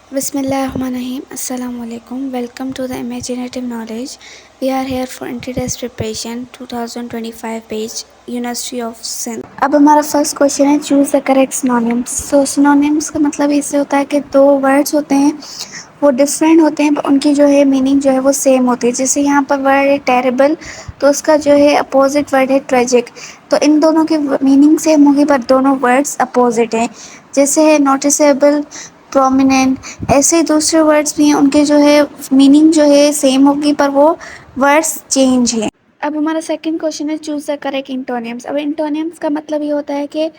Bismillahirrahmanirrahim. Assalamu alaikum. Welcome to the Imaginative Knowledge. We are here for Anti-Test Preparation 2025 page University of Sindh. अब हमारा first question है choose the correct synonyms. So synonyms का मतलब इससे होता है कि दो वर्ड्स होते हैं वो डिफरेंट होते हैं पर उनकी जो है मीनिंग जो है वो सेम होती है। जैसे यहाँ पर वर्ड है टेरेबल तो उसका जो है अपोजिट वर्ड है ट्रेजिक। तो इन दोनों की मीनिंग सेम होगी पर दोनों वर्ड्स अपोजिट हैं। जैसे है नोटिसेबल, प्रोमिनेंट, ऐसे ही दूसरे वर्ड्स भी हैं उनके जो है मीनिंग जो है सेम होगी पर वो वर्ड्स चेंज हैं। अब हमारा सेकंड क्वेश्चन है चूज द करेक्ट इंटोनियम्स। अब इंटोनियम्स का मतलब ये होता है कि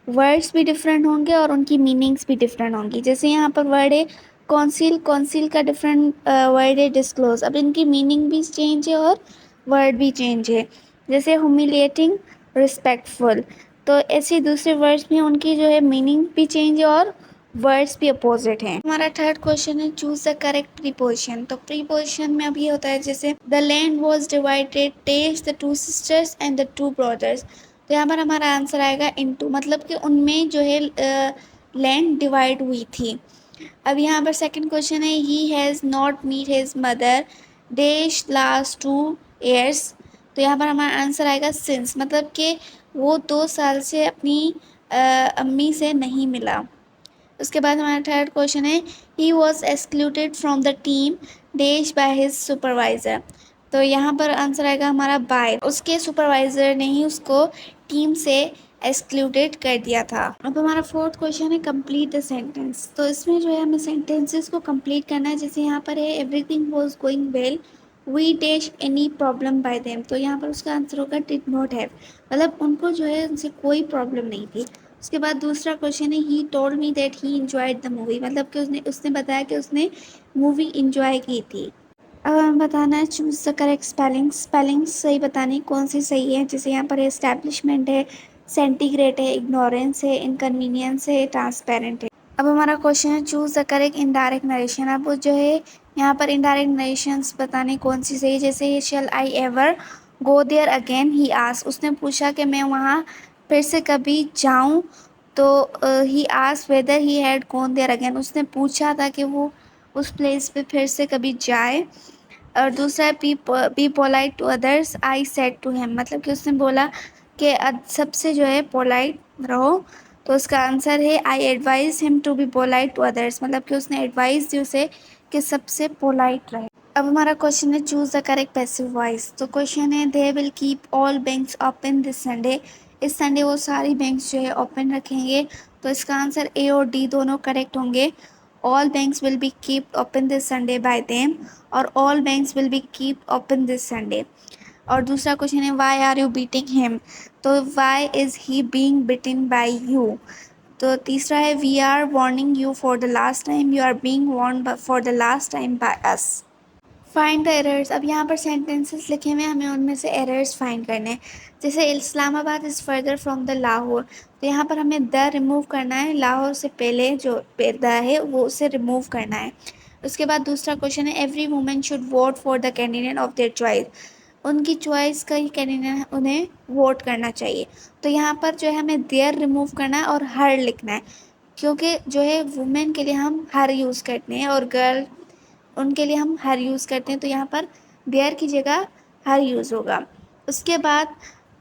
वर्ड्स भी डिफरेंट होंगे और उनकी मीनिंग्स भी डिफरेंट होंगी। जैसे यहाँ पर वर्ड है कौंसिल, कौंसिल का डिफरेंट वर्ड है डिस्क्लोज। अब इनकी मीनिंग भी चेंज है और वर्ड भी चेंज है। जैसे ह्यूमिलिएटिंग, रिस्पेक्टफुल। तो ऐसे दूसरे वर्ड्स भी उनकी जो है मीनिंग भी चेंज है और वर्ड्स भी अपोजिट हैं। हमारा थर्ड क्वेश्चन है चूज द करेक्ट प्रीपोजिशन। तो प्रीपोजिशन में अभी होता है जैसे the land was divided, test the two sisters and the two brothers. तो यहाँ पर हमारा आंसर आएगा इनटू, मतलब कि उनमें जो है लैंड डिवाइड हुई थी। अब यहाँ पर सेकंड क्वेश्चन है he has not meet his mother dash last 2 years। तो यहाँ पर हमारा आंसर आएगा सिंस, मतलब कि वो 2 साल से अपनी अम्मी से नहीं मिला। उसके बाद हमारा थर्ड क्वेश्चन है he was excluded from the team dash by his supervisor. तो यहाँ पर आंसर आएगा हमारा बाय, उसके सुपरवाइज़र ने ही उसको टीम से एक्सक्लूडेड कर दिया था। अब हमारा फोर्थ क्वेश्चन है कंप्लीट द सेंटेंस। तो इसमें जो है हमें सेंटेंसेस को कंप्लीट करना है। जैसे यहाँ पर है everything was going well we dash any problem by them. तो यहाँ पर उसका आंसर होगा डिड नॉट हैव, मतलब उनको जो है उनसे कोई प्रॉब्लम नहीं थी। उसके बाद दूसरा क्वेश्चन है he told me that he enjoyed the movie, मतलब कि उसने बताया कि उसने मूवी इंजॉय की थी। अब हमें बताना है choose the correct spelling. Spelling सही बतानी कौन सी सही है। जैसे यहाँ पर एस्टैब्लिशमेंट है, सेंटीग्रेड है, इग्नोरेंस है, इनकन्वीनियंस है, ट्रांसपेरेंट है। अब हमारा क्वेश्चन है choose the correct indirect narration. अब जो है यहाँ पर इनडायरेक्ट नरेशंस बताने कौन सी सही। जैसे shall I ever go there again he आस, उसने पूछा कि मैं वहाँ फिर से कभी जाऊँ। तो ही आस whether he had gone there again, उसने पूछा था कि वो उस प्लेस पे फिर से कभी जाए। और दूसरा है be polite to others I said to him, मतलब कि उसने बोला कि सबसे जो है पोलाइट रहो। तो उसका आंसर है I advise him to be polite to others, मतलब कि उसने एडवाइस दी उसे कि सबसे पोलाइट रहे। अब हमारा क्वेश्चन है choose the correct passive voice. तो क्वेश्चन है they will keep all banks open this Sunday. इस संडे वो सारी बैंक्स जो है ओपन रखेंगे। तो इसका आंसर ए और डी दोनों करेक्ट होंगे। All banks will be keep open this Sunday by them और all banks will be keep open this Sunday. और दूसरा क्वेश्चन है why are you beating him. तो why is he being beaten by you. तो तीसरा है we are warning you for the last time, you are being warned for the last time by us. Find the errors. अब यहाँ पर sentences लिखे हुए हैं, हमें उनमें से एरर्स फाइंड करने हैं। जैसे Islamabad is further from the Lahore. तो यहाँ पर हमें द रिमूव करना है, लाहौर से पहले जो द है वो उसे रिमूव करना है। उसके बाद दूसरा क्वेश्चन है every women should vote for the candidate of their choice. उनकी चॉइस का ही कैंडिडेट उन्हें वोट करना चाहिए। तो यहाँ पर जो है हमें देयर रिमूव करना है और हर लिखना है, क्योंकि जो है वुमेन के लिए हम हर यूज़ करते हैं और गर्ल उनके लिए हम हर यूज़ करते हैं। तो यहाँ पर देयर की जगह हर यूज़ होगा। उसके बाद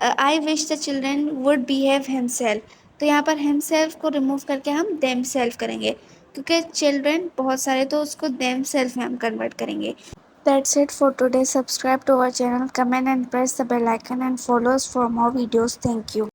I wish the children would behave himself. तो यहाँ पर हिमसेल्फ को रिमूव करके हम देम सेल्फ करेंगे, क्योंकि चिल्ड्रन बहुत सारे तो उसको देम सेल्फ में हम कन्वर्ट करेंगे। That's it for today. Subscribe to our channel, comment and press the bell icon and follow us for more videos. Thank you.